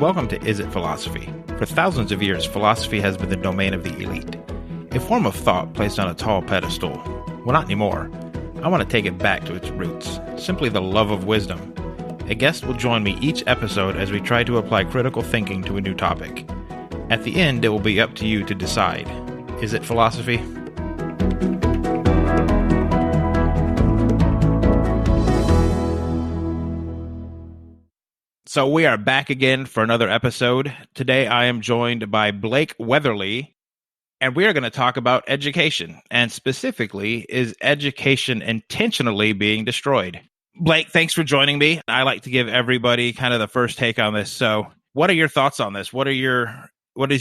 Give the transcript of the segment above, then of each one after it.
Welcome to Is It Philosophy? For thousands of years, philosophy has been the domain of the elite, a form of thought placed on a tall pedestal. Well, not anymore. I want to take it back to its roots, simply the love of wisdom. A guest will join me each episode as we try to apply critical thinking to a new topic. At the end, it will be up to you to decide. Is it philosophy? So we are back again for another episode. Today I am joined by Blake Weatherly, and we are going to talk about education, and specifically, is education intentionally being destroyed? Blake, thanks for joining me. I like to give everybody kind of the first take on this. So what are your thoughts on this? What is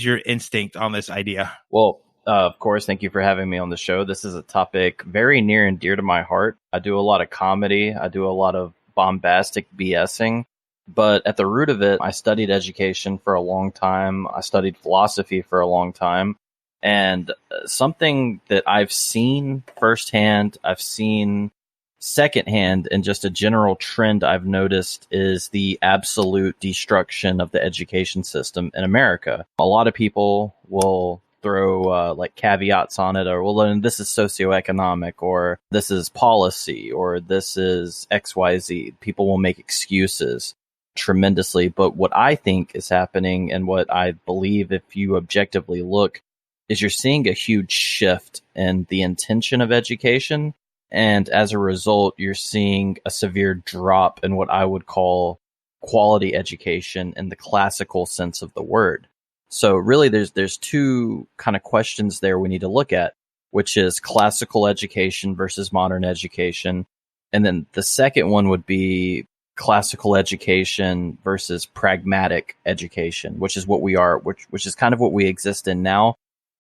your instinct on this idea? Well, of course, thank you for having me on the show. This is a topic very near and dear to my heart. I do a lot of comedy. I do a lot of bombastic BSing. But at the root of it, I studied education for a long time. I studied philosophy for a long time. And something that I've seen firsthand, I've seen secondhand, and just a general trend I've noticed is the absolute destruction of the education system in America. A lot of people will throw like caveats on it, or, well, then this is socioeconomic, or this is policy, or this is XYZ. People will make excuses tremendously. But what I think is happening, and what I believe, if you objectively look, is you're seeing a huge shift in the intention of education. And as a result, you're seeing a severe drop in what I would call quality education in the classical sense of the word. So really, there's two kind of questions there we need to look at, which is classical education versus modern education. And then the second one would be classical education versus pragmatic education, which is what we are, which is kind of what we exist in now.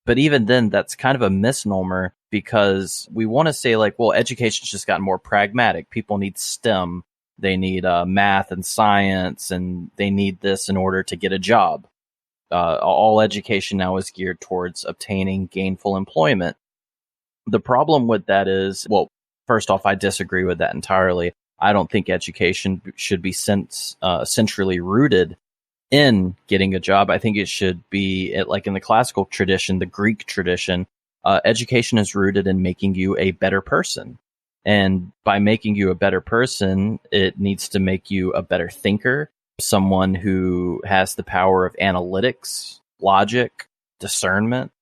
But even then, that's kind of a misnomer, because we want to say, like, well, education's just gotten more pragmatic. People need STEM. They need math and science, and they need this in order to get a job. All education now is geared towards obtaining gainful employment. The problem with that is, well, first off, I disagree with that entirely. I don't think education should be centrally rooted in getting a job. I think it should be, like in the classical tradition, the Greek tradition, education is rooted in making you a better person. And by making you a better person, it needs to make you a better thinker, someone who has the power of analytics, logic, discernment,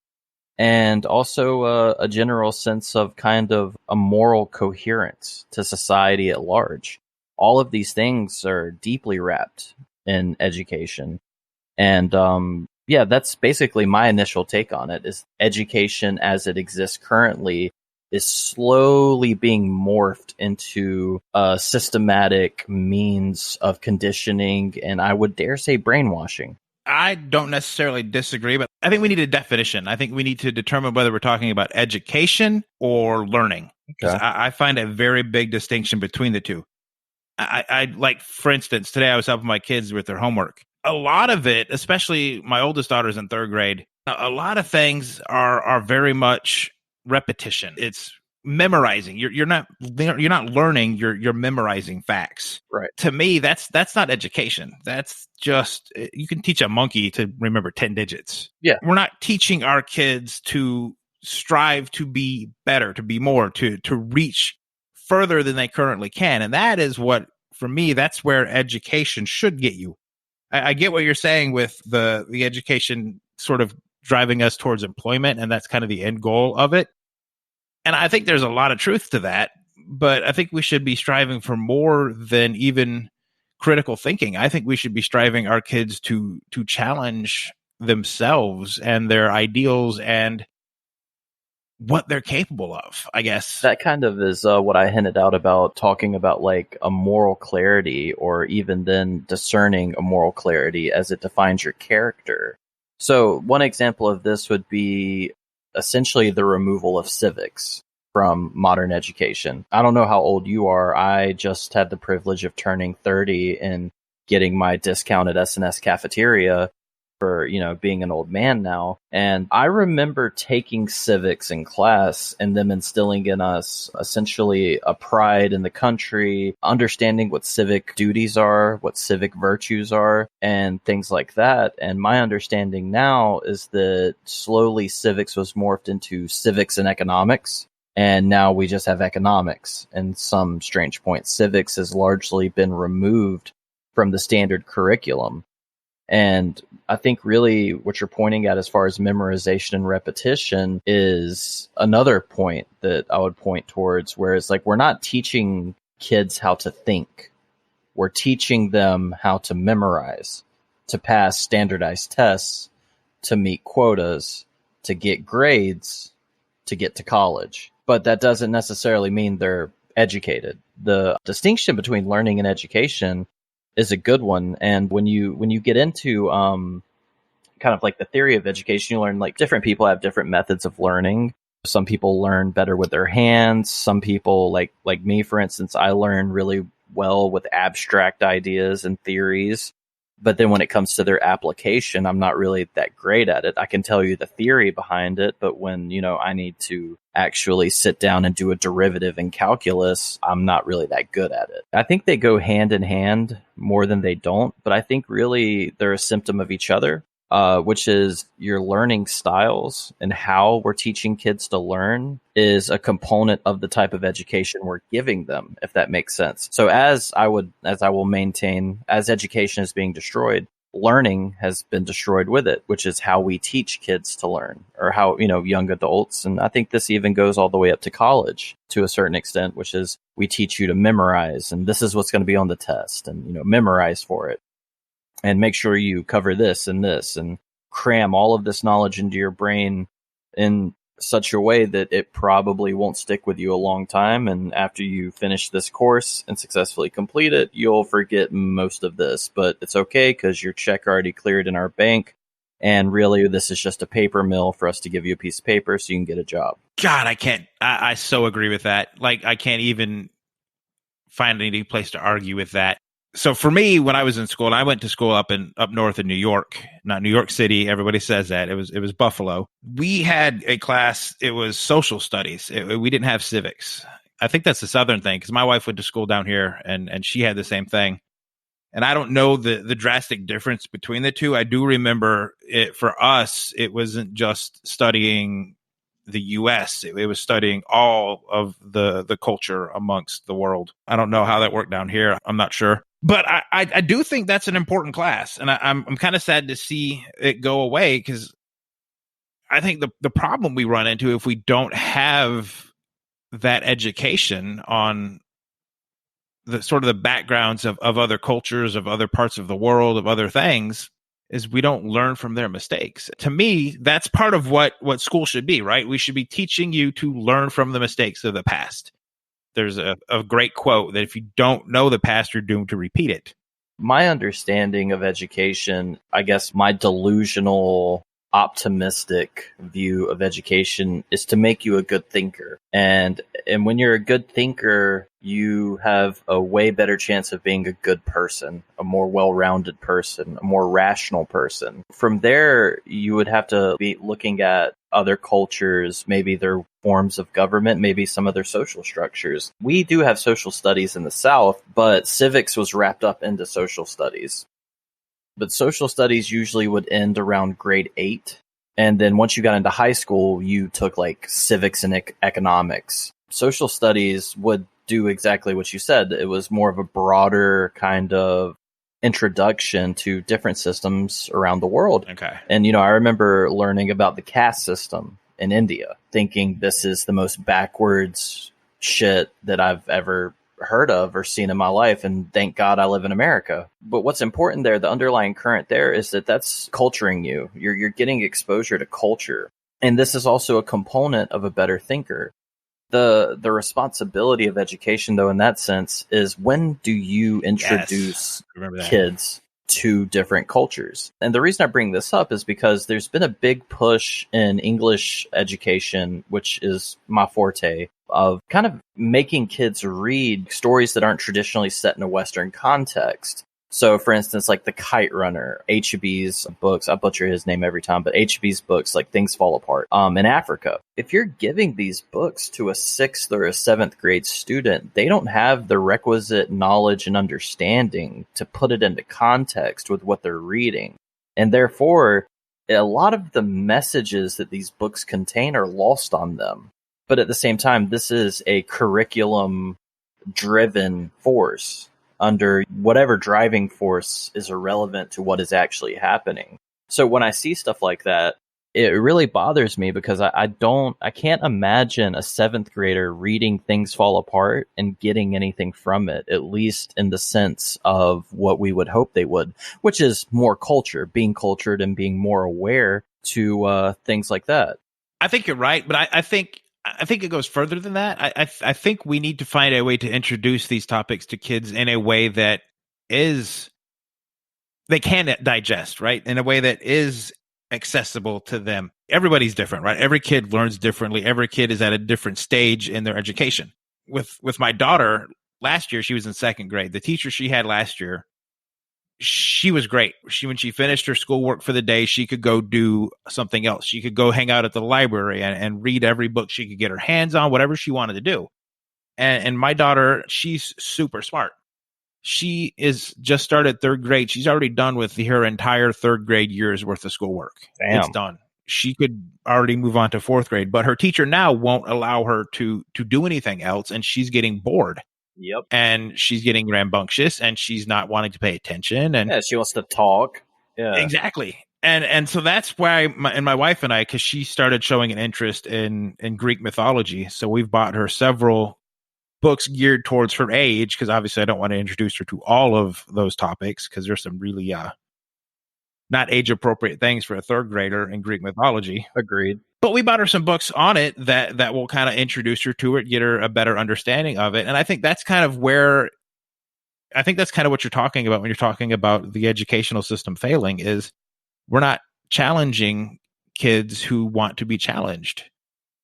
and also a general sense of kind of a moral coherence to society at large. All of these things are deeply wrapped in education. And yeah, that's basically my initial take on it, is education as it exists currently is slowly being morphed into a systematic means of conditioning, and I would dare say brainwashing. I don't necessarily disagree, but I think we need a definition. I think we need to determine whether we're talking about education or learning. Okay. I find a very big distinction between the two. I like, for instance, today I was helping my kids with their homework. A lot of it, especially my oldest daughter's in third grade, a lot of things are very much repetition. It's memorizing. You're not learning. You're memorizing facts. Right. To me, that's not education. That's just, you can teach a monkey to remember 10 digits. Yeah. We're not teaching our kids to strive to be better, to be more, to reach further than they currently can. And that is what, for me, that's where education should get you. I get what you're saying with the education sort of driving us towards employment, and that's kind of the end goal of it. And I think there's a lot of truth to that, but I think we should be striving for more than even critical thinking. I think we should be striving our kids to challenge themselves and their ideals and what they're capable of, I guess. That kind of is what I hinted out about talking about, like, a moral clarity, or even then discerning a moral clarity as it defines your character. So one example of this would be essentially the removal of civics from modern education. I don't know how old you are. I just had the privilege of turning 30 and getting my discounted S&S cafeteria. for, being an old man now. And I remember taking civics in class and them instilling in us essentially a pride in the country, understanding what civic duties are, what civic virtues are, and things like that. And my understanding now is that slowly civics was morphed into civics and economics. And now we just have economics in some strange point. Civics has largely been removed from the standard curriculum. And I think really what you're pointing at as far as memorization and repetition is another point that I would point towards, where it's like we're not teaching kids how to think. We're teaching them how to memorize, to pass standardized tests, to meet quotas, to get grades, to get to college. But that doesn't necessarily mean they're educated. The distinction between learning and education is a good one. And when you get into kind of like the theory of education, you learn like different people have different methods of learning. Some people learn better with their hands. Some people like me, for instance, I learn really well with abstract ideas and theories. But then when it comes to their application, I'm not really that great at it. I can tell you the theory behind it, but when, I need to actually sit down and do a derivative in calculus, I'm not really that good at it. I think they go hand in hand more than they don't, but I think really they're a symptom of each other, which is your learning styles and how we're teaching kids to learn is a component of the type of education we're giving them, if that makes sense. So as I will maintain, as education is being destroyed, learning has been destroyed with it, which is how we teach kids to learn, or how, young adults. And I think this even goes all the way up to college to a certain extent, which is we teach you to memorize, and this is what's going to be on the test, and, memorize for it. And make sure you cover this and cram all of this knowledge into your brain in such a way that it probably won't stick with you a long time. And after you finish this course and successfully complete it, you'll forget most of this. But it's okay because your check already cleared in our bank. And really, this is just a paper mill for us to give you a piece of paper so you can get a job. God, I so agree with that. Like, I can't even find any place to argue with that. So for me, when I was in school, and I went to school up north in New York, not New York City. Everybody says that. It was Buffalo. We had a class. It was social studies. We didn't have civics. I think that's the Southern thing, because my wife went to school down here, and she had the same thing. And I don't know the drastic difference between the two. I do remember it for us. It wasn't just studying the U.S. It was studying all of the culture amongst the world. I don't know how that worked down here. I'm not sure. But I do think that's an important class. And I'm kind of sad to see it go away, because I think the problem we run into if we don't have that education on the sort of the backgrounds of other cultures, of other parts of the world, of other things, is we don't learn from their mistakes. To me, that's part of what school should be, right? We should be teaching you to learn from the mistakes of the past. There's a great quote that if you don't know the past, you're doomed to repeat it. My understanding of education, I guess my delusional, optimistic view of education is to make you a good thinker. And when you're a good thinker, you have a way better chance of being a good person, a more well-rounded person, a more rational person. From there, you would have to be looking at other cultures, maybe their forms of government, maybe some of their social structures. We do have social studies in the South, but civics was wrapped up into social studies. But social studies usually would end around grade 8. And then once you got into high school, you took like civics and economics. Social studies would do exactly what you said. It was more of a broader kind of introduction to different systems around the world. Okay. And, I remember learning about the caste system in India, thinking this is the most backwards shit that I've ever heard of or seen in my life, and thank God I live in America. But what's important there, the underlying current there, is that that's culturing you. You're getting exposure to culture. And this is also a component of a better thinker. The responsibility of education, though, in that sense, is when do you introduce kids to different cultures? And the reason I bring this up is because there's been a big push in English education, which is my forte, of kind of making kids read stories that aren't traditionally set in a Western context. So, for instance, like the Kite Runner, HB's books, I butcher his name every time, but HB's books, like Things Fall Apart, in Africa. If you're giving these books to a 6th or a 7th grade student, they don't have the requisite knowledge and understanding to put it into context with what they're reading. And therefore, a lot of the messages that these books contain are lost on them. But at the same time, this is a curriculum-driven force. Under whatever driving force is irrelevant to what is actually happening. So when I see stuff like that, it really bothers me because I can't imagine a 7th grader reading Things Fall Apart and getting anything from it, at least in the sense of what we would hope they would, which is more culture, being cultured and being more aware to things like that. I think you're right, but I think it goes further than that. I think we need to find a way to introduce these topics to kids in a way that is they can digest, right? In a way that is accessible to them. Everybody's different, right? Every kid learns differently. Every kid is at a different stage in their education. With my daughter, last year she was in 2nd grade. The teacher she had last year, she was great. When she finished her schoolwork for the day, she could go do something else. She could go hang out at the library and read every book she could get her hands on, whatever she wanted to do. And my daughter, she's super smart. She is just started 3rd grade. She's already done with her entire 3rd grade year's worth of schoolwork. Damn. It's done. She could already move on to 4th grade, but her teacher now won't allow her to do anything else, and she's getting bored. Yep. And she's getting rambunctious, and she's not wanting to pay attention. And yeah, she wants to talk. Yeah, exactly. And so that's why my wife and I, because she started showing an interest in Greek mythology, so we've bought her several books geared towards her age, because obviously I don't want to introduce her to all of those topics, because there's some really not age appropriate things for a 3rd grader in Greek mythology. Agreed. But we bought her some books on it that will kind of introduce her to it, get her a better understanding of it. And I think that's kind of what you're talking about when you're talking about the educational system failing, is we're not challenging kids who want to be challenged.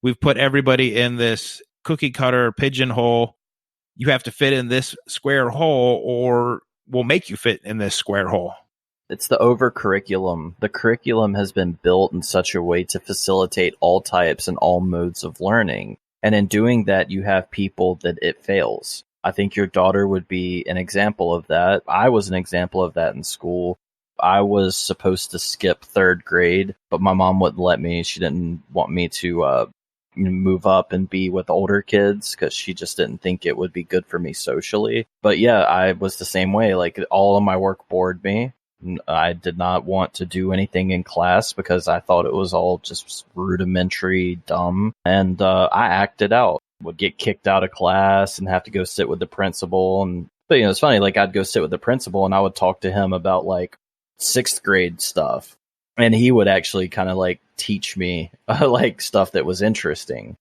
We've put everybody in this cookie cutter pigeonhole. You have to fit in this square hole, or we'll make you fit in this square hole. It's the over curriculum. The curriculum has been built in such a way to facilitate all types and all modes of learning. And in doing that, you have people that it fails. I think your daughter would be an example of that. I was an example of that in school. I was supposed to skip 3rd grade, but my mom wouldn't let me. She didn't want me to move up and be with older kids because she just didn't think it would be good for me socially. But yeah, I was the same way. Like, all of my work bored me. I did not want to do anything in class because I thought it was all just rudimentary, dumb. And I acted out. Would get kicked out of class and have to go sit with the principal. But it's funny, like, I'd go sit with the principal and I would talk to him about like 6th grade stuff. And he would actually kind of like teach me like stuff that was interesting.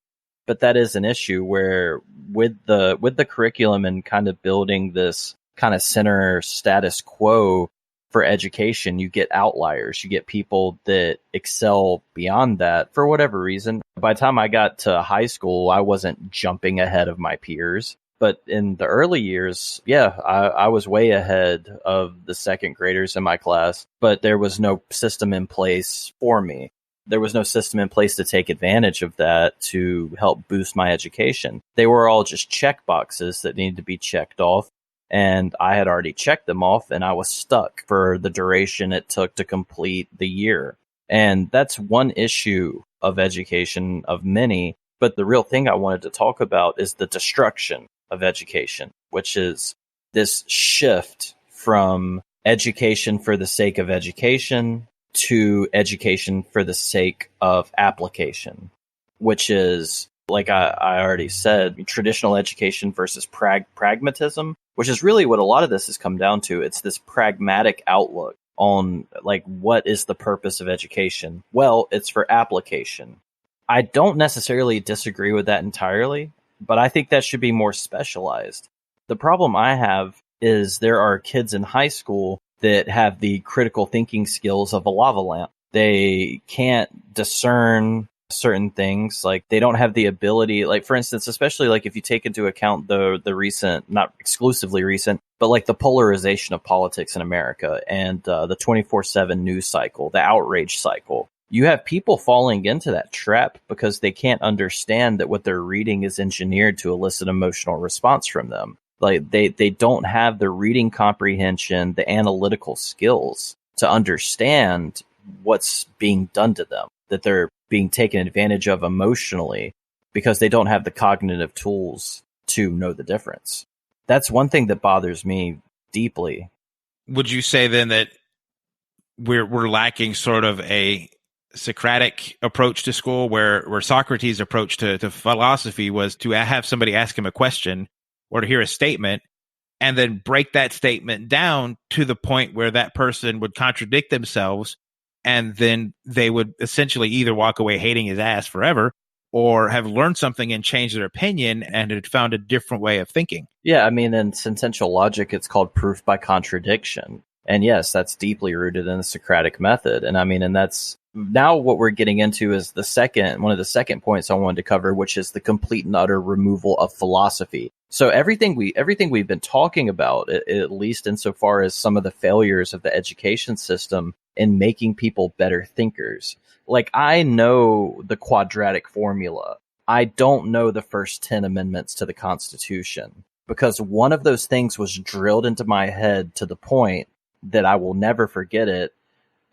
But that is an issue where with the curriculum and kind of building this kind of center status quo for education, you get outliers. You get people that excel beyond that for whatever reason. By the time I got to high school, I wasn't jumping ahead of my peers. But in the early years, yeah, I was way ahead of the 2nd graders in my class, but there was no system in place for me. There was no system in place to take advantage of that to help boost my education. They were all just check boxes that needed to be checked off. And I had already checked them off, and I was stuck for the duration it took to complete the year. And that's one issue of education of many. But the real thing I wanted to talk about is the destruction of education, which is this shift from education for the sake of education to education for the sake of application, which is, like I already said, traditional education versus pragmatism, which is really what a lot of this has come down to. It's this pragmatic outlook on, like, what is the purpose of education? Well, it's for application. I don't necessarily disagree with that entirely, but I think that should be more specialized. The problem I have is there are kids in high school that have the critical thinking skills of a lava lamp. They can't discern certain things. Like they don't have the ability, like for instance, especially like if you take into account the recent, not exclusively recent, but like the polarization of politics in America and the 24/7 news cycle, the outrage cycle. You have people falling into that trap because they can't understand that what they're reading is engineered to elicit emotional response from them. Like they don't have the reading comprehension, the analytical skills to understand what's being done to them, that they're being taken advantage of emotionally because they don't have the cognitive tools to know the difference. That's one thing that bothers me deeply. Would you say then that we're lacking sort of a Socratic approach to school, where Socrates' approach to philosophy was to have somebody ask him a question or to hear a statement and then break that statement down to the point where that person would contradict themselves, and then they would essentially either walk away hating his ass forever or have learned something and changed their opinion and had found a different way of thinking. Yeah, I mean, in sentential logic, it's called proof by contradiction. And yes, that's deeply rooted in the Socratic method. And I mean, and that's now what we're getting into is one of the second points I wanted to cover, which is the complete and utter removal of philosophy. So everything we've been talking about, at least insofar as some of the failures of the education system in making people better thinkers. Like, I know the quadratic formula. I don't know the first 10 amendments to the Constitution, because one of those things was drilled into my head to the point that I will never forget it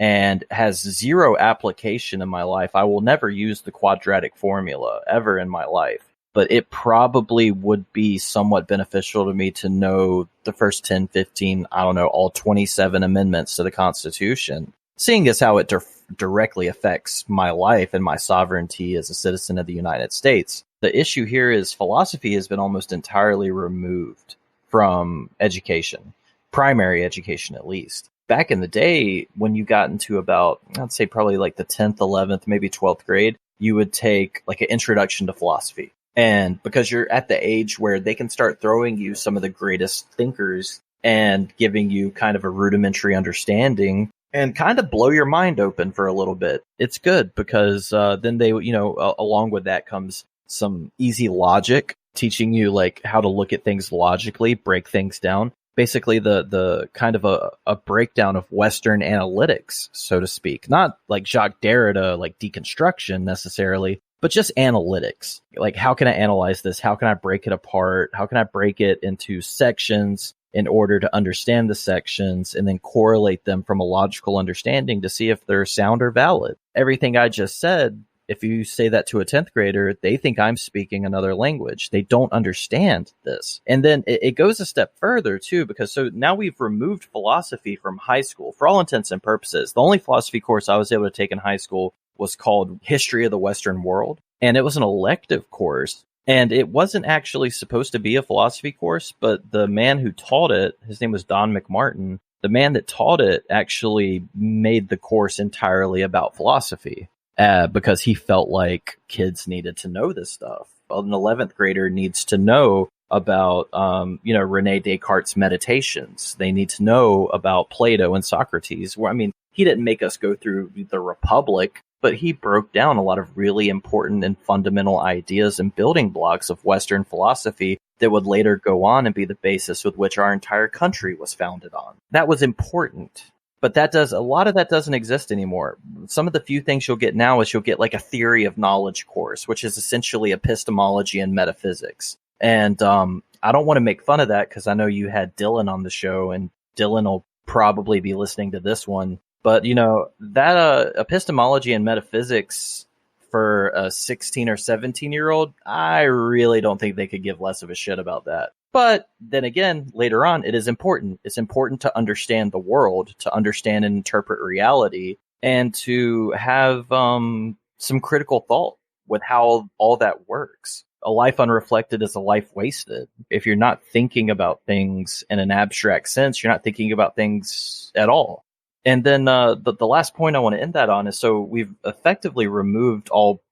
and has zero application in my life. I will never use the quadratic formula ever in my life, but it probably would be somewhat beneficial to me to know the first 10, 15, I don't know, all 27 amendments to the Constitution, seeing as how it directly affects my life and my sovereignty as a citizen of the United States. The issue here is philosophy has been almost entirely removed from education, primary education at least. Back in the day, when you got into about, I'd say probably like the 10th, 11th, maybe 12th grade, you would take like an introduction to philosophy. And because you're at the age where they can start throwing you some of the greatest thinkers and giving you kind of a rudimentary understanding and kind of blow your mind open for a little bit. It's good because then they, along with that comes some easy logic, teaching you like how to look at things logically, break things down. Basically the kind of a breakdown of Western analytics, so to speak. Not like Jacques Derrida, like deconstruction necessarily, but just analytics. Like, how can I analyze this? How can I break it apart? How can I break it into sections in order to understand the sections and then correlate them from a logical understanding to see if they're sound or valid? Everything I just said, if you say that to a 10th grader, they think I'm speaking another language. They don't understand this. And then it goes a step further too, because so now we've removed philosophy from high school for all intents and purposes. The only philosophy course I was able to take in high school was called History of the Western World. And it was an elective course. And it wasn't actually supposed to be a philosophy course, but the man who taught it, his name was Don McMartin, the man that taught it actually made the course entirely about philosophy. Because he felt like kids needed to know this stuff. An 11th grader needs to know about, Rene Descartes' meditations. They need to know about Plato and Socrates. Where, I mean, he didn't make us go through the Republic, but he broke down a lot of really important and fundamental ideas and building blocks of Western philosophy that would later go on and be the basis with which our entire country was founded on. That was important. But a lot of that doesn't exist anymore. Some of the few things you'll get now is you'll get like a theory of knowledge course, which is essentially epistemology and metaphysics. And I don't want to make fun of that because I know you had Dylan on the show, and Dylan will probably be listening to this one. But, that epistemology and metaphysics for a 16 or 17-year-old, I really don't think they could give less of a shit about that. But then again, later on, it is important. It's important to understand the world, to understand and interpret reality, and to have some critical thought with how all that works. A life unreflected is a life wasted. If you're not thinking about things in an abstract sense, you're not thinking about things at all. And then the last point I want to end that on is, so we've effectively removed all,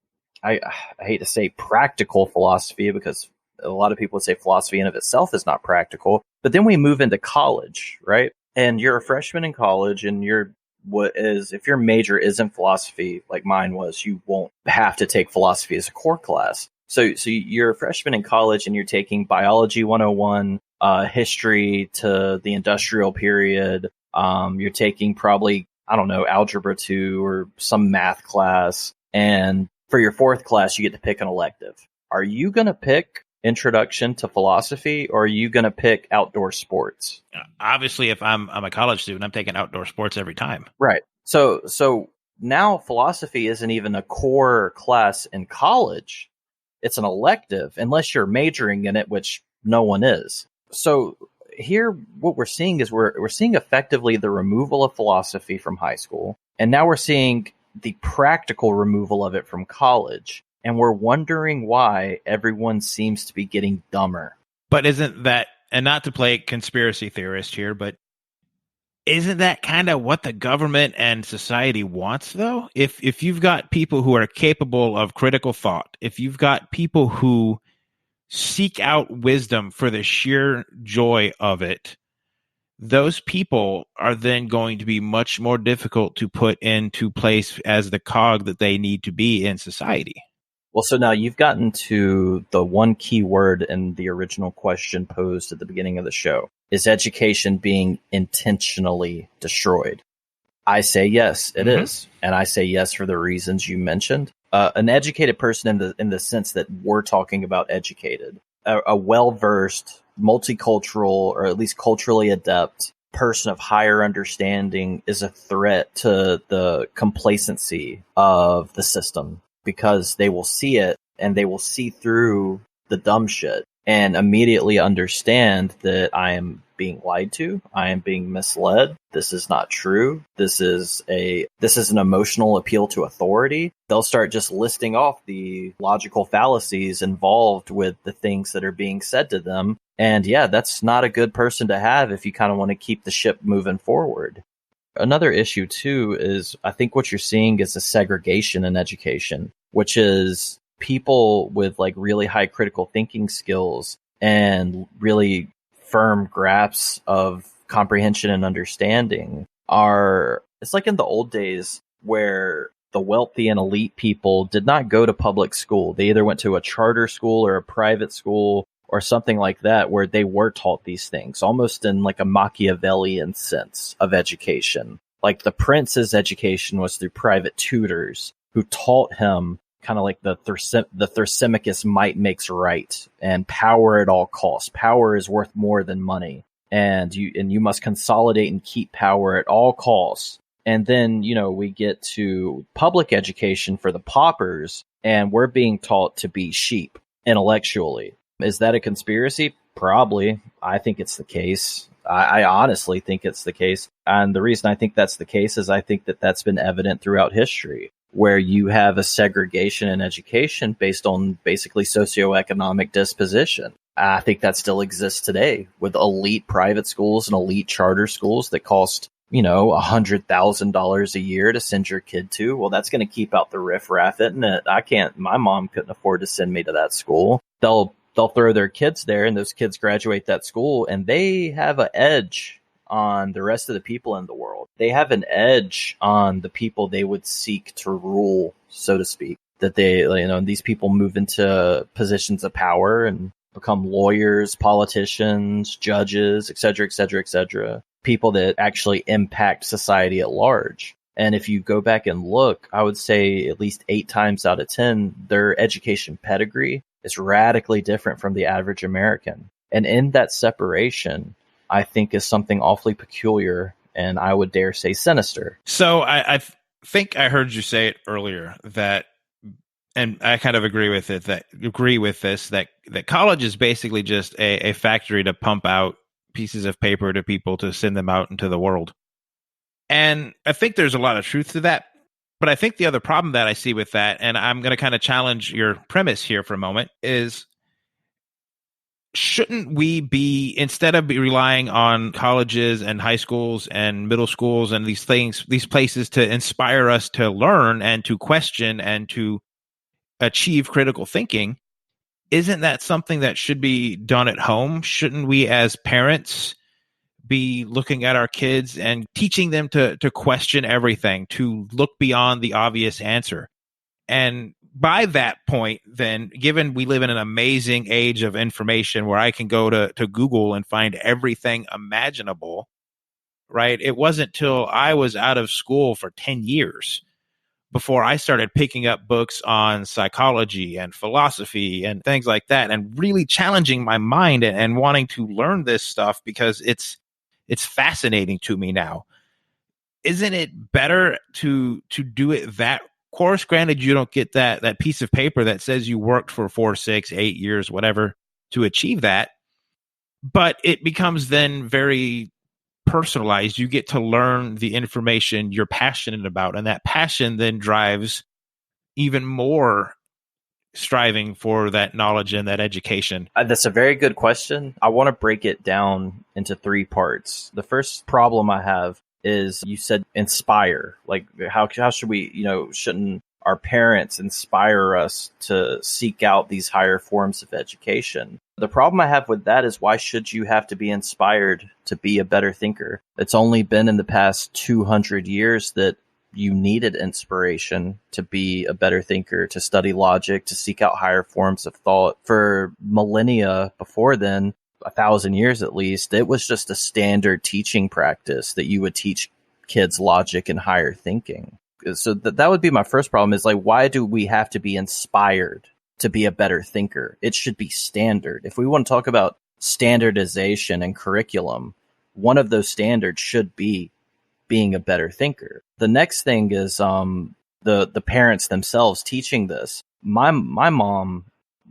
I hate to say practical philosophy, because a lot of people would say philosophy in of itself is not practical. But then we move into college, right? And you're a freshman in college and you're what is, if your major isn't philosophy like mine was, you won't have to take philosophy as a core class. So you're a freshman in college and you're taking biology 101, history to the industrial period. You're taking probably, I don't know, algebra 2 or some math class. And for your fourth class, you get to pick an elective. Are you going to pick introduction to philosophy, or are you going to pick outdoor sports? Obviously, if I'm a college student, I'm taking outdoor sports every time. Right. So now philosophy isn't even a core class in college. It's an elective, unless you're majoring in it, which no one is. So here, what we're seeing is we're seeing effectively the removal of philosophy from high school, and now we're seeing the practical removal of it from college. And we're wondering why everyone seems to be getting dumber. But isn't that, and not to play conspiracy theorist here, but isn't that kind of what the government and society wants, though? If you've got people who are capable of critical thought, if you've got people who seek out wisdom for the sheer joy of it, those people are then going to be much more difficult to put into place as the cog that they need to be in society. Well, so now you've gotten to the one key word in the original question posed at the beginning of the show. Is education being intentionally destroyed? I say yes, it is. And I say yes for the reasons you mentioned. An educated person in the sense that we're talking about educated, a well-versed, multicultural, or at least culturally adept person of higher understanding is a threat to the complacency of the system, because they will see it and they will see through the dumb shit and immediately understand that I am being lied to. I am being misled. This is not true. This is an emotional appeal to authority. They'll start just listing off the logical fallacies involved with the things that are being said to them. And yeah, that's not a good person to have if you kind of want to keep the ship moving forward. Another issue too is I think what you're seeing is a segregation in education, which is people with like really high critical thinking skills and really firm grasps of comprehension and understanding it's like in the old days where the wealthy and elite people did not go to public school. They either went to a charter school or a private school or something like that, where they were taught these things, almost in like a Machiavellian sense of education. Like the prince's education was through private tutors who taught him kind of like the Thrasymachus might makes right, and power at all costs. Power is worth more than money, and you must consolidate and keep power at all costs. And then, we get to public education for the paupers, and we're being taught to be sheep intellectually. Is that a conspiracy? Probably. I think it's the case. I honestly think it's the case. And the reason I think that's the case is I think that that's been evident throughout history, where you have a segregation in education based on basically socioeconomic disposition. I think that still exists today with elite private schools and elite charter schools that cost, $100,000 a year to send your kid to. Well, that's going to keep out the riffraff, isn't it? My mom couldn't afford to send me to that school. They'll throw their kids there, and those kids graduate that school, and they have an edge on the rest of the people in the world. They have an edge on the people they would seek to rule, so to speak. That these people move into positions of power and become lawyers, politicians, judges, et cetera, et cetera, et cetera. People that actually impact society at large. And if you go back and look, I would say at least 8 times out of 10, their education pedigree is radically different from the average American. And in that separation, I think is something awfully peculiar, and I would dare say sinister. So I think I heard you say it earlier that, and I kind of agree with it, that college is basically just a factory to pump out pieces of paper to people to send them out into the world. And I think there's a lot of truth to that. But I think the other problem that I see with that, and I'm going to kind of challenge your premise here for a moment, is shouldn't we be, instead of relying on colleges and high schools and middle schools and these places to inspire us to learn and to question and to achieve critical thinking, isn't that something that should be done at home? Shouldn't we as parents be looking at our kids and teaching them to question everything, to look beyond the obvious answer. And by that point, then, given we live in an amazing age of information where I can go to Google and find everything imaginable, right? It wasn't till I was out of school for 10 years before I started picking up books on psychology and philosophy and things like that, and really challenging my mind and wanting to learn this stuff because it's fascinating to me now. Isn't it better to do it that course? Granted, you don't get that piece of paper that says you worked for 4, 6, 8 years, whatever, to achieve that, but it becomes then very personalized. You get to learn the information you're passionate about, and that passion then drives even more striving for that knowledge and that education. That's a very good question. I want to break it down into 3 parts. The first problem I have is, you said inspire. Like, how should we, shouldn't our parents inspire us to seek out these higher forms of education? The problem I have with that is, why should you have to be inspired to be a better thinker? It's only been in the past 200 years that you needed inspiration to be a better thinker, to study logic, to seek out higher forms of thought. For millennia before then, 1,000 years at least, it was just a standard teaching practice that you would teach kids logic and higher thinking. So that would be my first problem, is like, why do we have to be inspired to be a better thinker? It should be standard. If we want to talk about standardization and curriculum, one of those standards should be being a better thinker. The next thing is the parents themselves teaching this. My mom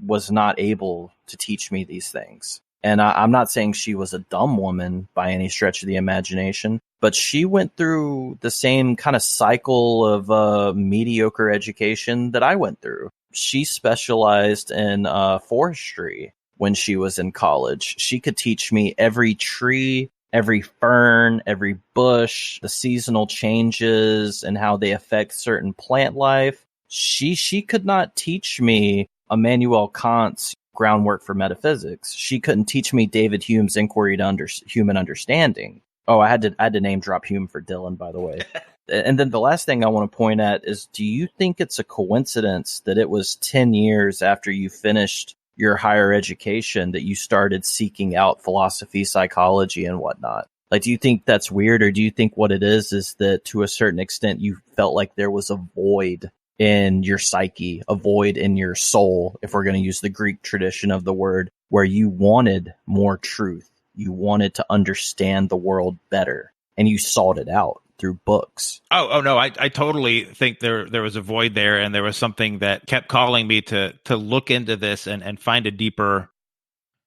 was not able to teach me these things. And I'm not saying she was a dumb woman by any stretch of the imagination, but she went through the same kind of cycle of mediocre education that I went through. She specialized in forestry when she was in college. She could teach me every tree, every fern, every bush, the seasonal changes and how they affect certain plant life. She could not teach me Immanuel Kant's groundwork for metaphysics. She couldn't teach me David Hume's inquiry to human understanding. Oh, I had to name drop Hume for Dylan, by the way. And then the last thing I want to point at is, do you think it's a coincidence that it was 10 years after you finished your higher education that you started seeking out philosophy, psychology, and whatnot? Like, do you think that's weird, or do you think what it is that to a certain extent you felt like there was a void in your psyche, a void in your soul, if we're going to use the Greek tradition of the word, where you wanted more truth, you wanted to understand the world better, and you sought it out through books? Oh no, I totally think there was a void there, and there was something that kept calling me to look into this and find a deeper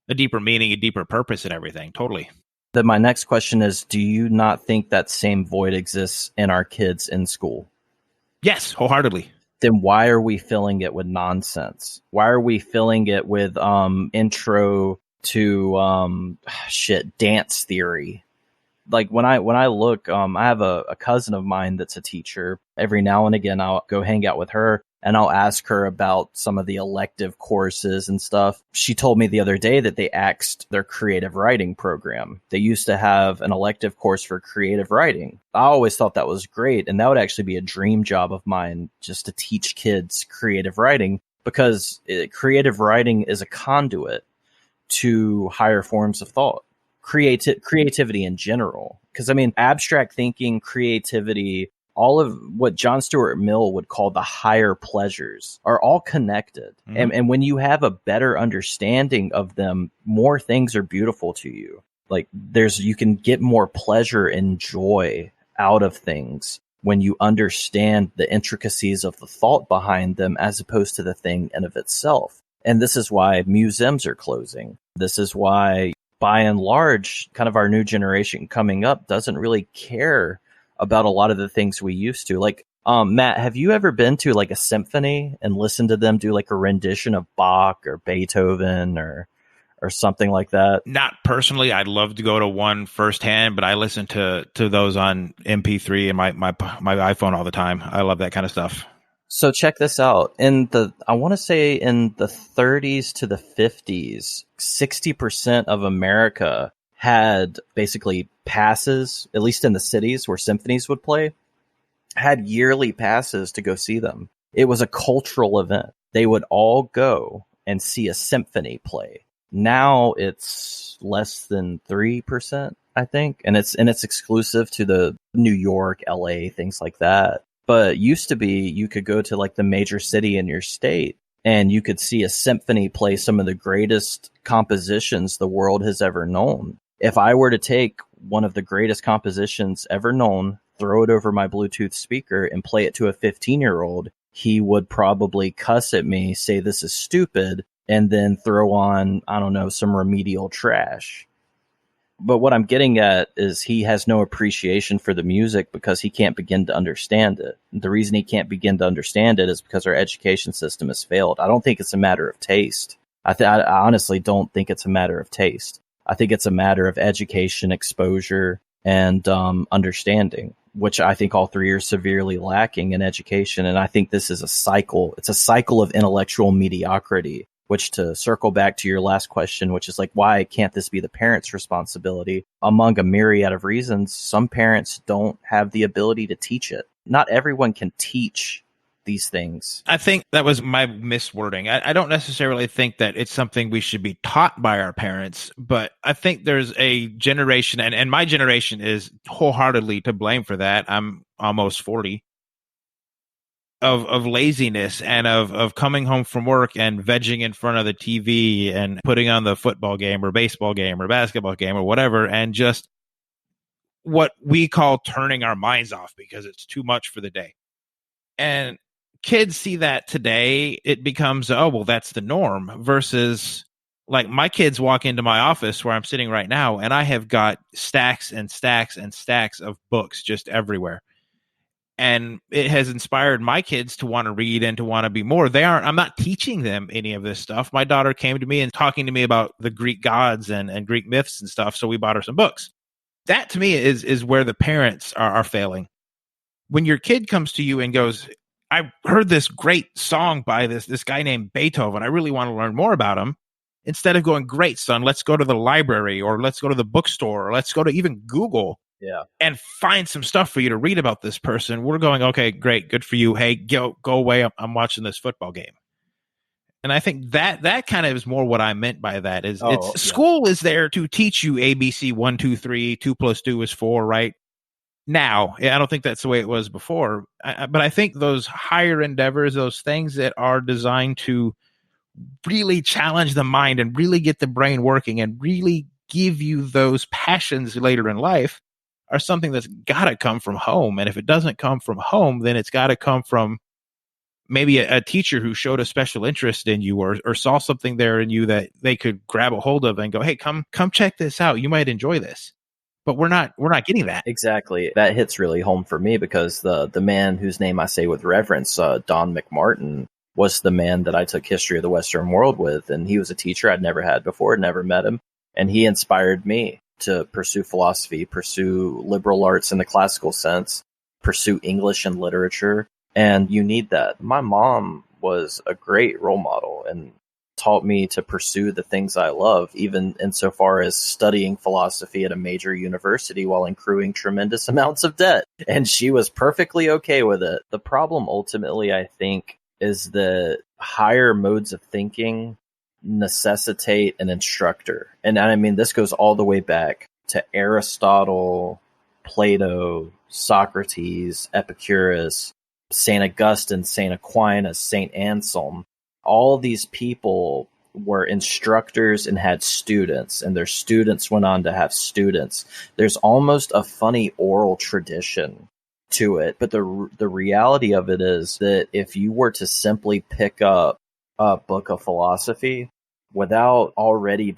meaning, a deeper purpose in everything. Totally. Then my next question is, do you not think that same void exists in our kids in school? Yes, wholeheartedly. Then why are we filling it with nonsense? Why are we filling it with intro to dance theory? Like, when I look, I have a cousin of mine that's a teacher. Every now and again, I'll go hang out with her and I'll ask her about some of the elective courses and stuff. She told me the other day that they axed their creative writing program. They used to have an elective course for creative writing. I always thought that was great, and that would actually be a dream job of mine, just to teach kids creative writing, because creative writing is a conduit to higher forms of thought. Creativity in general. Because, I mean, abstract thinking, creativity, all of what John Stuart Mill would call the higher pleasures are all connected. Mm-hmm. And when you have a better understanding of them, more things are beautiful to you. Like, you can get more pleasure and joy out of things when you understand the intricacies of the thought behind them, as opposed to the thing in of itself. And this is why museums are closing. This is why, by and large, kind of our new generation coming up doesn't really care about a lot of the things we used to. Like, Matt, have you ever been to like a symphony and listened to them do like a rendition of Bach or Beethoven or something like that? Not personally. I'd love to go to one firsthand, but I listen to those on MP3 and my iPhone all the time. I love that kind of stuff. So check this out. I want to say in the 30s to the 50s, 60% of America had basically passes, at least in the cities where symphonies would play, had yearly passes to go see them. It was a cultural event. They would all go and see a symphony play. Now it's less than 3%, I think, and it's exclusive to the New York, LA, things like that. But used to be you could go to like the major city in your state and you could see a symphony play some of the greatest compositions the world has ever known. If I were to take one of the greatest compositions ever known, throw it over my Bluetooth speaker and play it to a 15-year-old, he would probably cuss at me, say this is stupid, and then throw on, I don't know, some remedial trash. But what I'm getting at is he has no appreciation for the music because he can't begin to understand it. The reason he can't begin to understand it is because our education system has failed. I don't think it's a matter of taste. I honestly don't think it's a matter of taste. I think it's a matter of education, exposure, and understanding, which I think all three are severely lacking in education. And I think this is a cycle. It's a cycle of intellectual mediocrity, which, to circle back to your last question, which is like, why can't this be the parents' responsibility? Among a myriad of reasons, some parents don't have the ability to teach it. Not everyone can teach these things. I think that was my miswording. I don't necessarily think that it's something we should be taught by our parents, but I think there's a generation, and my generation is wholeheartedly to blame for that. I'm almost 40. Of laziness and of coming home from work and vegging in front of the TV and putting on the football game or baseball game or basketball game or whatever, and just what we call turning our minds off because it's too much for the day. And kids see that today, it becomes, oh, well, that's the norm, versus like my kids walk into my office where I'm sitting right now, and I have got stacks and stacks and stacks of books just everywhere. And it has inspired my kids to want to read and to want to be more. I'm not teaching them any of this stuff. My daughter came to me and talking to me about the Greek gods and Greek myths and stuff. So we bought her some books. That to me is where the parents are failing. When your kid comes to you and goes, I heard this great song by this guy named Beethoven. I really want to learn more about him. Instead of going, great, son, let's go to the library or let's go to the bookstore or let's go to even Google. Yeah. And find some stuff for you to read about this person. We're going, okay, great, good for you. Hey, go away. I'm watching this football game. And I think that kind of is more what I meant by that. School is there to teach you ABC 1, 2, 3, 2 plus 2 is 4, right? Now, I don't think that's the way it was before. But I think those higher endeavors, those things that are designed to really challenge the mind and really get the brain working and really give you those passions later in life, are something that's got to come from home. And if it doesn't come from home, then it's got to come from maybe a teacher who showed a special interest in you or saw something there in you that they could grab a hold of and go, hey, come check this out. You might enjoy this. But we're not getting that. Exactly. That hits really home for me because the man whose name I say with reverence, Don McMartin, was the man that I took history of the Western world with. And he was a teacher I'd never had before, never met him. And he inspired me to pursue philosophy, pursue liberal arts in the classical sense, pursue English and literature. And you need that. My mom was a great role model and taught me to pursue the things I love, even insofar as studying philosophy at a major university while accruing tremendous amounts of debt. And she was perfectly okay with it. The problem ultimately, I think, is that higher modes of thinking necessitate an instructor. And I mean, this goes all the way back to Aristotle, Plato, Socrates, Epicurus, St. Augustine, St. Aquinas, St. Anselm. All these people were instructors and had students, and their students went on to have students. There's almost a funny oral tradition to it. But the reality of it is that if you were to simply pick up a book of philosophy without already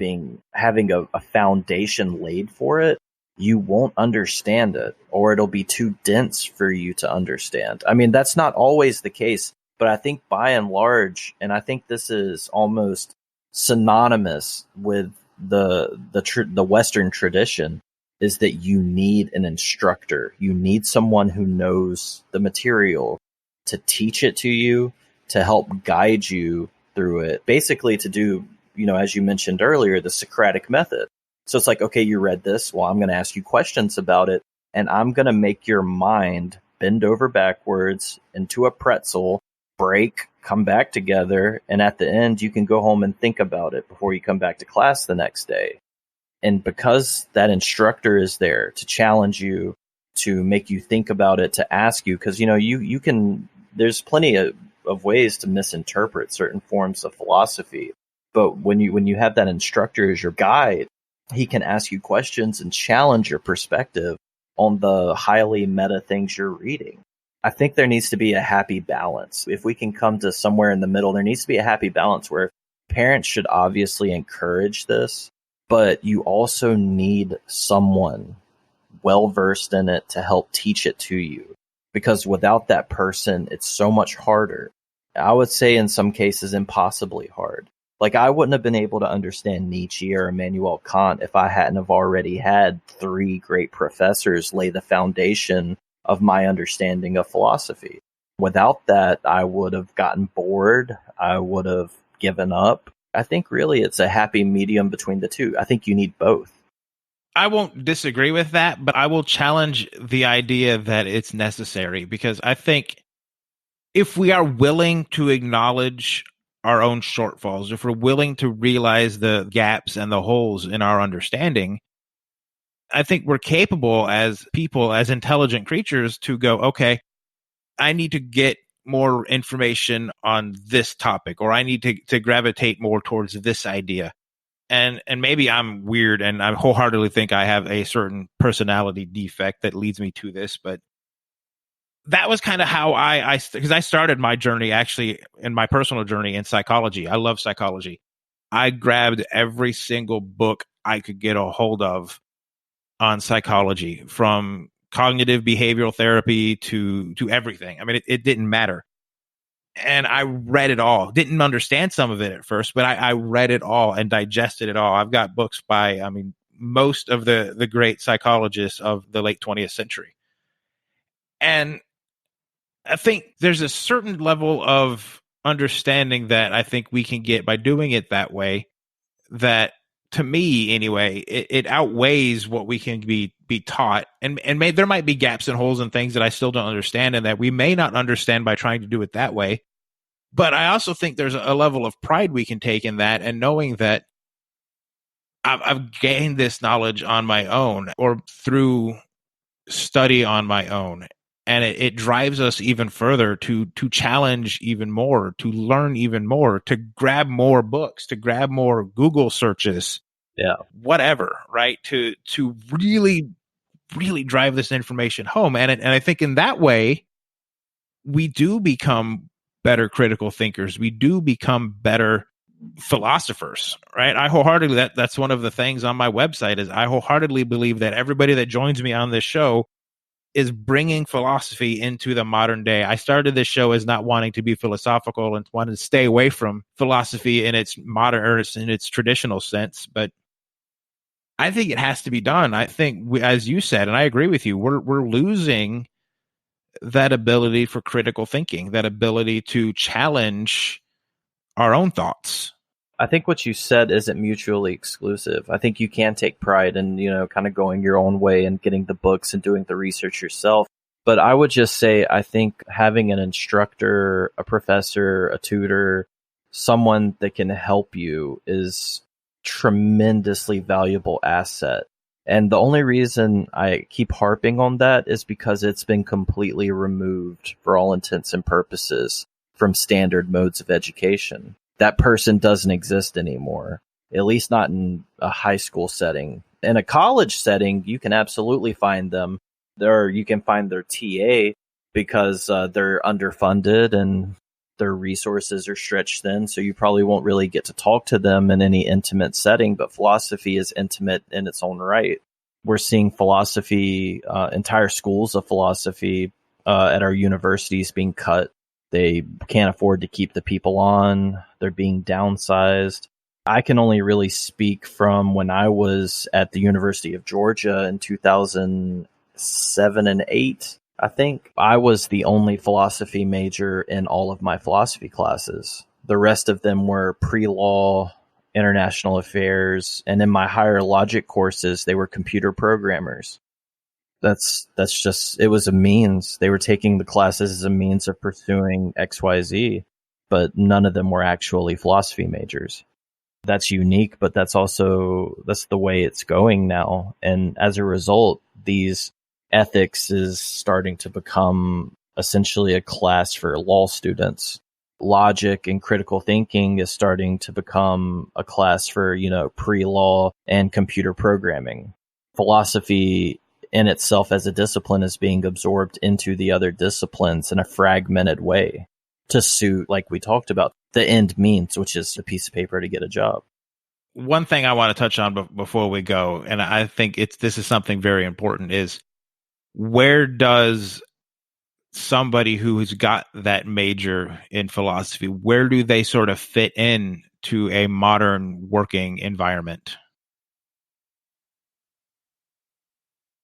having a foundation laid for it, you won't understand it, or it'll be too dense for you to understand. I mean, that's not always the case, but I think by and large, and I think this is almost synonymous with the Western tradition, is that you need an instructor. You need someone who knows the material to teach it to you, to help guide you through it. Basically to do, as you mentioned earlier, the Socratic method. So it's like, okay, you read this. Well, I'm going to ask you questions about it, and I'm going to make your mind bend over backwards into a pretzel, break, come back together, and at the end, you can go home and think about it before you come back to class the next day. And because that instructor is there to challenge you, to make you think about it, to ask you, because, you can, there's plenty of ways to misinterpret certain forms of philosophy. But when you have that instructor as your guide, he can ask you questions and challenge your perspective on the highly meta things you're reading. I think there needs to be a happy balance. If we can come to somewhere in the middle, there needs to be a happy balance where parents should obviously encourage this, but you also need someone well-versed in it to help teach it to you. Because without that person, it's so much harder. I would say in some cases, impossibly hard. Like, I wouldn't have been able to understand Nietzsche or Immanuel Kant if I hadn't have already had 3 great professors lay the foundation of my understanding of philosophy. Without that, I would have gotten bored. I would have given up. I think really it's a happy medium between the two. I think you need both. I won't disagree with that, but I will challenge the idea that it's necessary, because I think if we are willing to acknowledge our own shortfalls, if we're willing to realize the gaps and the holes in our understanding, I think we're capable as people, as intelligent creatures, to go, okay, I need to get more information on this topic, or I need to gravitate more towards this idea. And maybe I'm weird, and I wholeheartedly think I have a certain personality defect that leads me to this, but that was kind of how because I started my journey, actually, in my personal journey, in psychology. I love psychology. I grabbed every single book I could get a hold of on psychology, from cognitive behavioral therapy to everything. I mean, it didn't matter. And I read it all. Didn't understand some of it at first, but I read it all and digested it all. I've got books by, most of the great psychologists of the late 20th century. And I think there's a certain level of understanding that I think we can get by doing it that way, that, to me anyway, it outweighs what we can be taught. And there might be gaps and holes and things that I still don't understand, and that we may not understand by trying to do it that way. But I also think there's a level of pride we can take in that, and knowing that I've gained this knowledge on my own, or through study on my own. And it drives us even further to challenge even more, to learn even more, to grab more books, to grab more Google searches, whatever, right? To really, really drive this information home. And I think in that way, we do become better critical thinkers. We do become better philosophers, right? I wholeheartedly, that's one of the things on my website, is I wholeheartedly believe that everybody that joins me on this show is bringing philosophy into the modern day. I started this show as not wanting to be philosophical and wanted to stay away from philosophy in its modern, or in its traditional sense, but I think it has to be done. I think, as you said, and I agree with you, we're losing that ability for critical thinking, that ability to challenge our own thoughts. I think what you said isn't mutually exclusive. I think you can take pride in, kind of going your own way and getting the books and doing the research yourself. But I would just say, I think having an instructor, a professor, a tutor, someone that can help you is tremendously valuable asset. And the only reason I keep harping on that is because it's been completely removed, for all intents and purposes, from standard modes of education. That person doesn't exist anymore, at least not in a high school setting. In a college setting, you can absolutely find them. You can find their TA, because they're underfunded and their resources are stretched thin, so you probably won't really get to talk to them in any intimate setting, but philosophy is intimate in its own right. We're seeing philosophy, entire schools of philosophy at our universities being cut. They can't afford to keep the people on. They're being downsized. I can only really speak from when I was at the University of Georgia in 2007 and 8, I think. I was the only philosophy major in all of my philosophy classes. The rest of them were pre-law, international affairs. And in my higher logic courses, they were computer programmers. That's just, it was a means. They were taking the classes as a means of pursuing XYZ, but none of them were actually philosophy majors. That's unique, but that's the way it's going now. And as a result, these ethics is starting to become essentially a class for law students. Logic and critical thinking is starting to become a class for, pre-law and computer programming. Philosophy in itself as a discipline is being absorbed into the other disciplines in a fragmented way to suit, like we talked about, the end means, which is a piece of paper to get a job. One thing I want to touch on before we go, and I think this is something very important, is where does somebody who's got that major in philosophy, where do they sort of fit in to a modern working environment?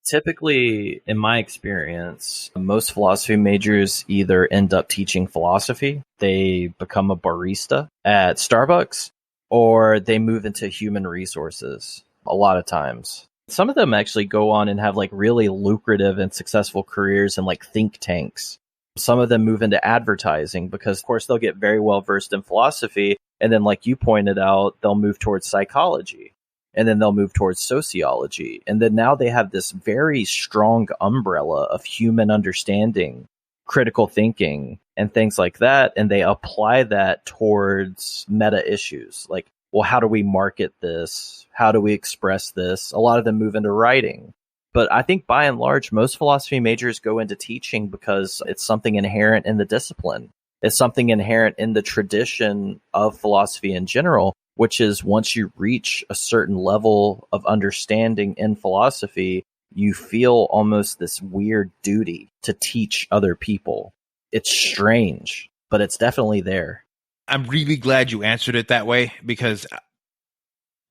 Typically, in my experience, most philosophy majors either end up teaching philosophy, they become a barista at Starbucks, or they move into human resources a lot of times. Some of them actually go on and have like really lucrative and successful careers in like think tanks. Some of them move into advertising because, of course, they'll get very well versed in philosophy. And then, like you pointed out, they'll move towards psychology. And then they'll move towards sociology. And then now they have this very strong umbrella of human understanding, critical thinking, and things like that. And they apply that towards meta issues. Like, well, how do we market this? How do we express this? A lot of them move into writing. But I think by and large, most philosophy majors go into teaching because it's something inherent in the discipline. It's something inherent in the tradition of philosophy in general, which is once you reach a certain level of understanding in philosophy, you feel almost this weird duty to teach other people. It's strange, but it's definitely there. I'm really glad you answered it that way, because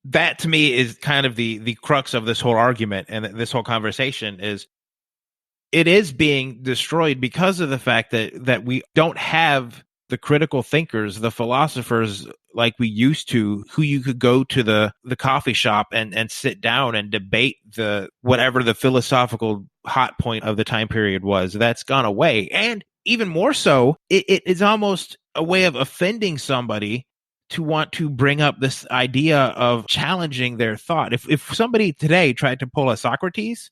that to me is kind of the crux of this whole argument and this whole conversation. Is it is being destroyed because of the fact that we don't have the critical thinkers, the philosophers like we used to, who you could go to the coffee shop and sit down and debate whatever the philosophical hot point of the time period was. That's gone away. And even more so, it is almost a way of offending somebody to want to bring up this idea of challenging their thought. If somebody today tried to pull a Socrates,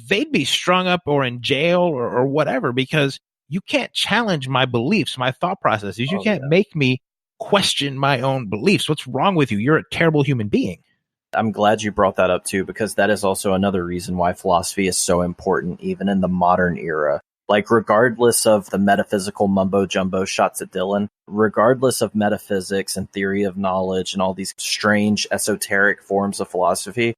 they'd be strung up or in jail or whatever, because you can't challenge my beliefs, my thought processes. You can't make me question my own beliefs. What's wrong with you? You're a terrible human being. I'm glad you brought that up too, because that is also another reason why philosophy is so important, even in the modern era. Like, regardless of the metaphysical mumbo jumbo shots at Dylan, regardless of metaphysics and theory of knowledge and all these strange esoteric forms of philosophy,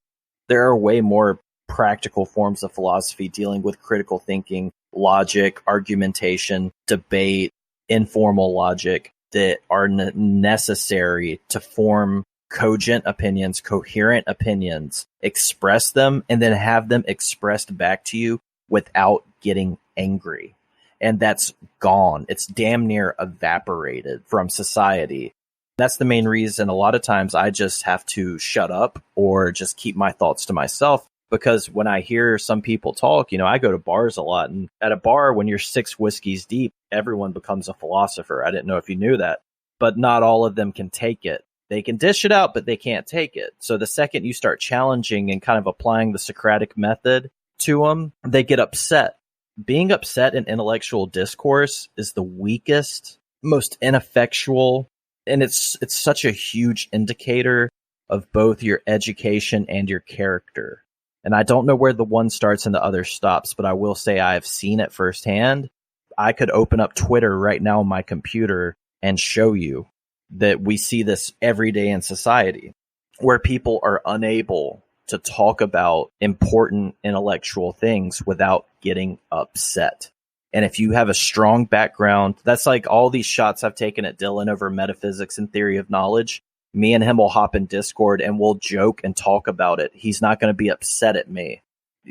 there are way more practical forms of philosophy dealing with critical thinking, logic, argumentation, debate, informal logic that are necessary to form cogent opinions, coherent opinions, express them, and then have them expressed back to you without getting angry. And that's gone. It's damn near evaporated from society. That's the main reason a lot of times I just have to shut up or just keep my thoughts to myself. Because when I hear some people talk, I go to bars a lot. And at a bar, when you're 6 whiskeys deep, everyone becomes a philosopher. I didn't know if you knew that. But not all of them can take it. They can dish it out, but they can't take it. So the second you start challenging and kind of applying the Socratic method to them, they get upset. Being upset in intellectual discourse is the weakest, most ineffectual, and it's such a huge indicator of both your education and your character. And I don't know where the one starts and the other stops, but I will say I have seen it firsthand. I could open up Twitter right now on my computer and show you that we see this every day in society, where people are unable to talk about important intellectual things without getting upset. And if you have a strong background, that's like all these shots I've taken at Dylan over metaphysics and theory of knowledge. Me and him will hop in Discord and we'll joke and talk about it. He's not going to be upset at me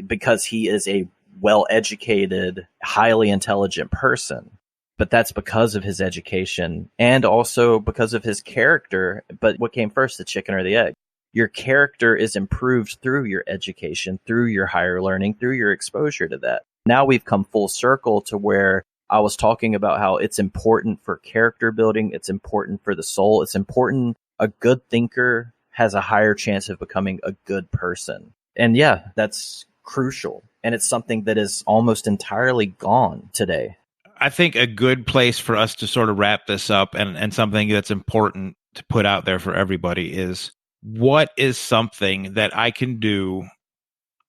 because he is a well-educated, highly intelligent person. But that's because of his education and also because of his character. But what came first, the chicken or the egg? Your character is improved through your education, through your higher learning, through your exposure to that. Now we've come full circle to where I was talking about how it's important for character building. It's important for the soul. It's important. A good thinker has a higher chance of becoming a good person. And yeah, that's crucial. And it's something that is almost entirely gone today. I think a good place for us to sort of wrap this up and something that's important to put out there for everybody is, what is something that I can do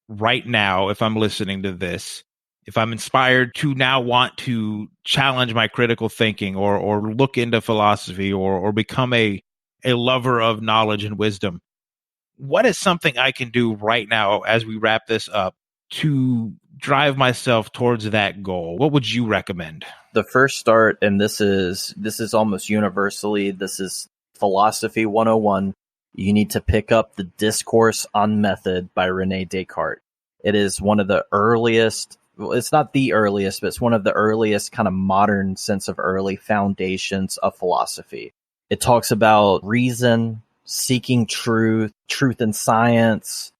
right now if I'm listening to this, if I'm inspired to now want to challenge my critical thinking or look into philosophy or become a lover of knowledge and wisdom? What is something I can do right now as we wrap this up to drive myself towards that goal? What would you recommend? The first start, and this is almost universally, this is philosophy 101. You need to pick up the Discourse on Method by René Descartes. It is one of the earliest, well, it's not the earliest, but it's one of the earliest kind of modern sense of early foundations of philosophy. It talks about reason, seeking truth in science.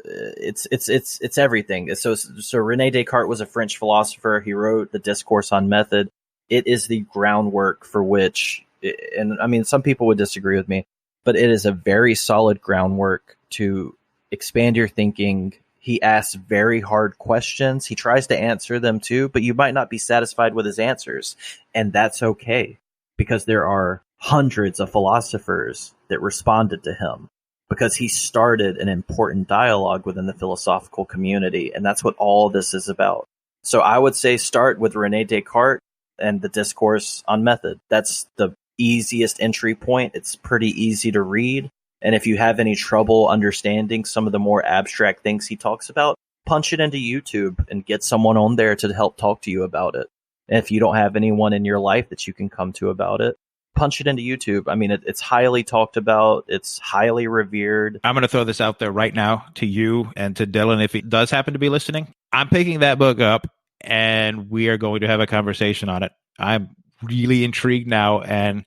It's everything. So René Descartes was a French philosopher. He wrote the Discourse on Method. It is the groundwork for which, and I mean, some people would disagree with me, but it is a very solid groundwork to expand your thinking. He asks very hard questions. He tries to answer them too, but you might not be satisfied with his answers. And that's okay, because there are hundreds of philosophers that responded to him, because he started an important dialogue within the philosophical community. And that's what all this is about. So I would say start with René Descartes and the Discourse on Method. That's the easiest entry point. It's pretty easy to read. And if you have any trouble understanding some of the more abstract things he talks about, punch it into YouTube and get someone on there to help talk to you about it. And if you don't have anyone in your life that you can come to about it, punch it into YouTube. I mean, it's highly talked about. It's highly revered. I'm going to throw this out there right now to you and to Dylan, if he does happen to be listening. I'm picking that book up and we are going to have a conversation on it. I'm really intrigued now, and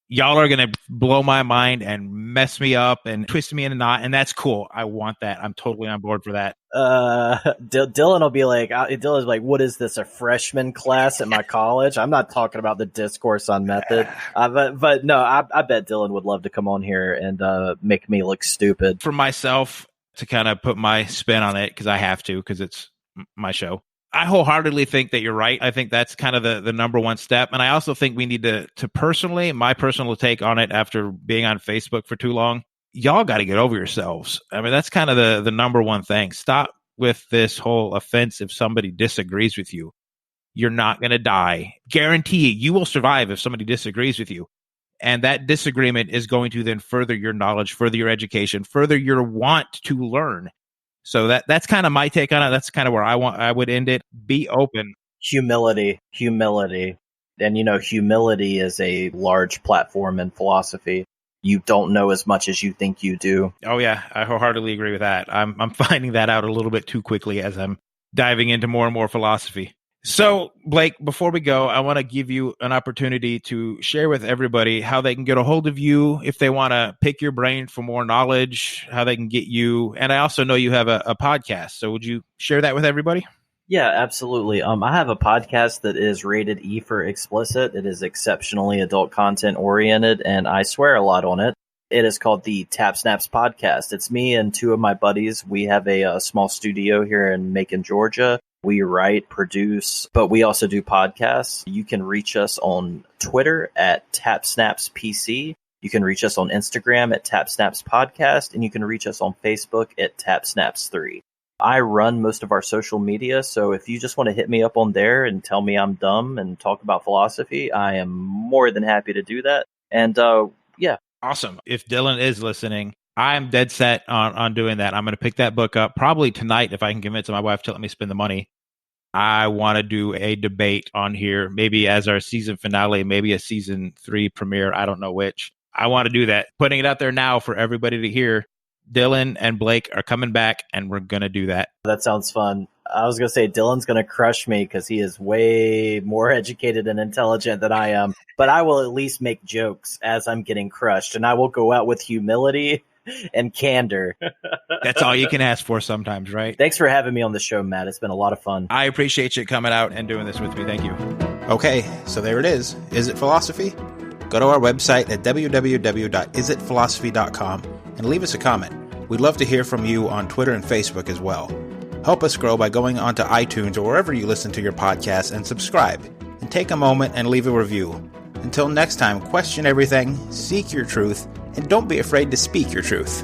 y'all are going to blow my mind and mess me up and twist me in a knot, and that's cool. I want that. I'm totally on board for that. Dylan will be like, Dylan's like, what is this, a freshman class at my college? I'm not talking about the Discourse on Method. But no, I bet Dylan would love to come on here and make me look stupid. For myself, to kind of put my spin on it, because I have to, because it's my show. I wholeheartedly think that you're right. I think that's kind of the number one step. And I also think we need to personally, my personal take on it after being on Facebook for too long, y'all got to get over yourselves. I mean, that's kind of the number one thing. Stop with this whole offense if somebody disagrees with you. You're not going to die. Guarantee you will survive if somebody disagrees with you. And that disagreement is going to then further your knowledge, further your education, further your want to learn. So that's kind of my take on it. That's kind of where I would end it. Be open. Humility. And humility is a large platform in philosophy. You don't know as much as you think you do. Oh yeah, I wholeheartedly agree with that. I'm finding that out a little bit too quickly as I'm diving into more and more philosophy. So, Blake, before we go, I want to give you an opportunity to share with everybody how they can get a hold of you if they want to pick your brain for more knowledge, how they can get you. And I also know you have a podcast. So would you share that with everybody? Yeah, absolutely. I have a podcast that is rated E for explicit. It is exceptionally adult content oriented, and I swear a lot on it. It is called the Tap Snaps Podcast. It's me and two of my buddies. We have a small studio here in Macon, Georgia. We write, produce, but we also do podcasts. You can reach us on Twitter at TapSnapsPC. You can reach us on Instagram at TapSnapsPodcast, and you can reach us on Facebook at TapSnaps3. I run most of our social media, so if you just want to hit me up on there and tell me I'm dumb and talk about philosophy, I am more than happy to do that. And yeah. Awesome. If Dylan is listening, I'm dead set on doing that. I'm going to pick that book up probably tonight if I can convince my wife to let me spend the money. I want to do a debate on here, maybe as our season finale, maybe a season 3 premiere. I don't know which. I want to do that. Putting it out there now for everybody to hear. Dylan and Blake are coming back, and we're going to do that. That sounds fun. I was going to say Dylan's going to crush me because he is way more educated and intelligent than I am. But I will at least make jokes as I'm getting crushed, and I will go out with humility and candor. That's all you can ask for sometimes, right? Thanks for having me on the show, Matt. It's been a lot of fun. I appreciate you coming out and doing this with me. Thank you. Okay, so there it is. Is It Philosophy? Go to our website at www.isitphilosophy.com and leave us a comment. We'd love to hear from you on Twitter and Facebook as well. Help us grow by going onto iTunes or wherever you listen to your podcasts and subscribe. And take a moment and leave a review. Until next time, question everything, seek your truth, and don't be afraid to speak your truth.